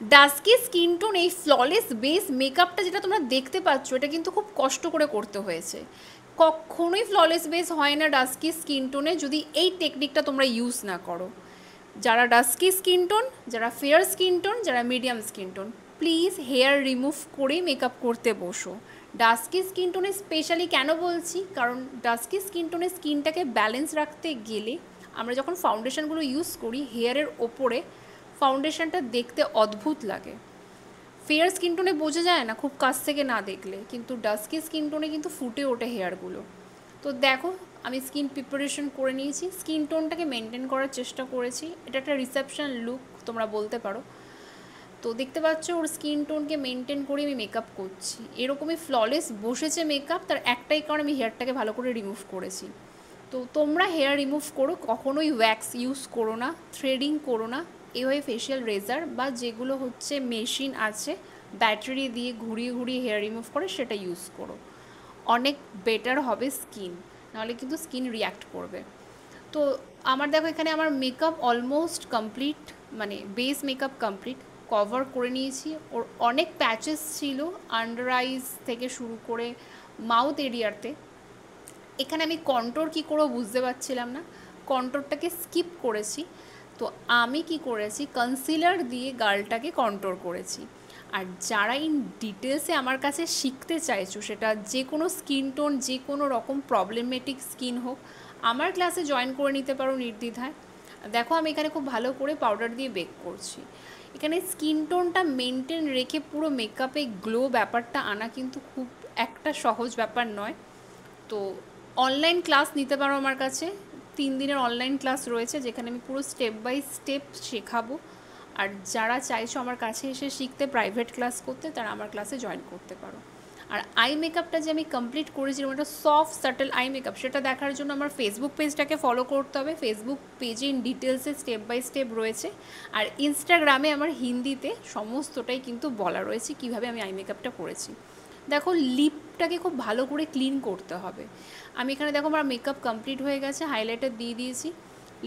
Dusky skin tone এই flawless base মেকআপটা যেটা তোমরা দেখতে পাচ্ছ, এটা কিন্তু খুব কষ্ট করে করতে হয়েছে। কখনোই ফ্ললেস বেস হয় না ডাস্কি স্কিন টোনে যদি এই টেকনিকটা তোমরা ইউজ না করো। যারা ডাস্কি স্কিন টোন, যারা ফেয়ার স্কিন টোন, যারা medium skin tone, please hair remove করে মেকআপ করতে বসো। ডাস্কি স্কিন টোনে স্পেশালি কেন বলছি, কারণ ডাস্কি স্কিন টোনে স্কিনটাকে ব্যালেন্স রাখতে গেলে আমরা যখন ফাউন্ডেশনগুলো ইউজ করি হেয়ারের ওপরে, ফাউন্ডেশনটা দেখতে অদ্ভুত লাগে। ফেয়ার স্কিন টোনে বোঝা যায় না খুব কাছ থেকে না দেখলে, কিন্তু ডাস্কি স্কিন টোনে কিন্তু ফুটে ওঠে হেয়ারগুলো। তো দেখো আমি স্কিন প্রিপারেশন করে নিয়েছি, স্কিন টোনটাকে মেনটেন করার চেষ্টা করেছি, এটা একটা রিসেপশন লুক তোমরা বলতে পারো। তো দেখতে পাচ্ছ ওর স্কিন টোনকে মেনটেন করে আমি মেকআপ করছি, এরকমই ফ্ললেস বসেছে মেকআপ, তার একটাই কারণ আমি হেয়ারটাকে ভালো করে রিমুভ করেছি। তো তোমরা হেয়ার রিমুভ করো, কখনোই ওয়্যাক্স ইউজ করো না, থ্রেডিং করো না, এভাবে ফেশিয়াল রেজার বা যেগুলো হচ্ছে মেশিন আছে ব্যাটারি দিয়ে ঘুরিয়ে ঘুরিয়ে হেয়ার রিমুভ করে সেটা ইউজ করো, অনেক বেটার হবে স্কিন, নাহলে কিন্তু স্কিন রিয়্যাক্ট করবে। তো আমার দেখো এখানে আমার মেকআপ অলমোস্ট কমপ্লিট, মানে বেস মেকআপ কমপ্লিট, কভার করে নিয়েছি। ওর অনেক প্যাচেস ছিল আন্ডার আইজ থেকে শুরু করে মাউথ এরিয়াতে, এখানে আমি কন্ট্রোর কী করবো বুঝতে পারছিলাম না, কন্ট্রোরটাকে স্কিপ করেছি। তো আমি কি করেছি, কনসিলার দিয়ে গালটাকে কন্ট্রোর করেছি। আর যারা ইন ডিটেলসে আমার কাছে শিখতে চাইছো, সেটা যে কোনো স্কিন টোন, যে কোনো রকম প্রবলেমেটিক স্কিন হোক, আমার ক্লাসে জয়েন করে নিতে পারো নির্দ্বিধায়। দেখো আমি এখানে খুব ভালো করে পাউডার দিয়ে বেক করছি। এখানে স্কিন টোনটা মেনটেন রেখে পুরো মেকআপে গ্লো ব্যাপারটা আনা কিন্তু খুব একটা সহজ ব্যাপার নয়। তো অনলাইন ক্লাস নিতে পারো আমার কাছে, 3 দিনের অনলাইন ক্লাস রয়েছে যেখানে আমি পুরো স্টেপ বাই স্টেপ শেখাবো। আর যারা চাইছো আমার কাছে এসে শিখতে, প্রাইভেট ক্লাস করতে, তারা আমার ক্লাসে জয়েন করতে পারো। আর আই মেকআপটা যে আমি কমপ্লিট করেছিলাম একটা সফট সাটল আই মেকআপ, সেটা দেখার জন্য আমার ফেসবুক পেজটাকে ফলো করতে হবে। ফেসবুক পেজে ইন ডিটেলসে স্টেপ বাই স্টেপ রয়েছে। আর ইনস্টাগ্রামে আমার হিন্দিতে সমস্তটাই কিন্তু বলা রয়েছে কীভাবে আমি আই মেকআপটা করেছি। দেখো লিপটাকে খুব ভালো করে ক্লিন করতে হবে। আমি এখানে দেখো আমার মেকআপ কমপ্লিট হয়ে গেছে, হাইলাইটার দিয়ে দিয়েছি,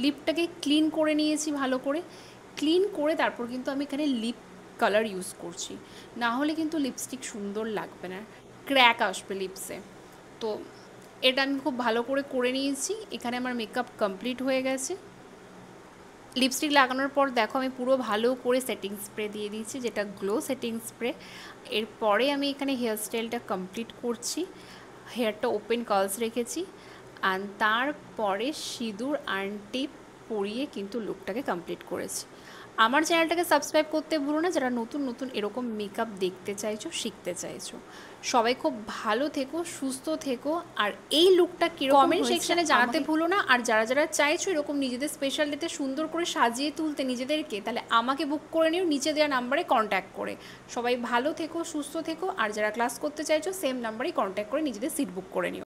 লিপটাকে ক্লিন করে নিয়েছি ভালো করে। ক্লিন করে তারপর কিন্তু আমি এখানে লিপ কালার ইউজ করছি, না হলে কিন্তু লিপস্টিক সুন্দর লাগবে না, ক্র্যাক আসবে লিপসে। তো এটা আমি খুব ভালো করে করে নিয়েছি। এখানে আমার মেকআপ কমপ্লিট হয়ে গেছে। লিপস্টিক লাগানোর পর দেখো আমি পুরো ভালো করে সেটিং স্প্রে দিয়ে দিয়েছি, যেটা গ্লো সেটিং স্প্রে। এরপরে আমি এখানে হেয়ার স্টাইলটা কমপ্লিট করছি, হেয়ারটা ওপেন কার্লস রেখেছি, আর তারপরে সিঁদুর আংটি পরিয়ে কিন্তু লুকটাকে কমপ্লিট করেছি। আমার চ্যানেলটাকে সাবস্ক্রাইব করতে ভুলো না যারা নতুন নতুন এরকম মেকআপ দেখতে চাইছো, শিখতে চাইছো। সবাই খুব ভালো থেকো, সুস্থ থেকো। আর এই লুকটা কীরকম কমেন্ট সেকশানে জানাতে ভুলো না। আর যারা যারা চাইছো এরকম নিজেদের স্পেশাল ডেতে সুন্দর করে সাজিয়ে তুলতে নিজেদেরকে, তাহলে আমাকে বুক করে নিও নিচে দেওয়া নাম্বারে কন্ট্যাক্ট করে। সবাই ভালো থেকো, সুস্থ থেকো। আর যারা ক্লাস করতে চাইছো সেম নাম্বারেই কন্ট্যাক্ট করে নিজেদের সিট বুক করে নিও।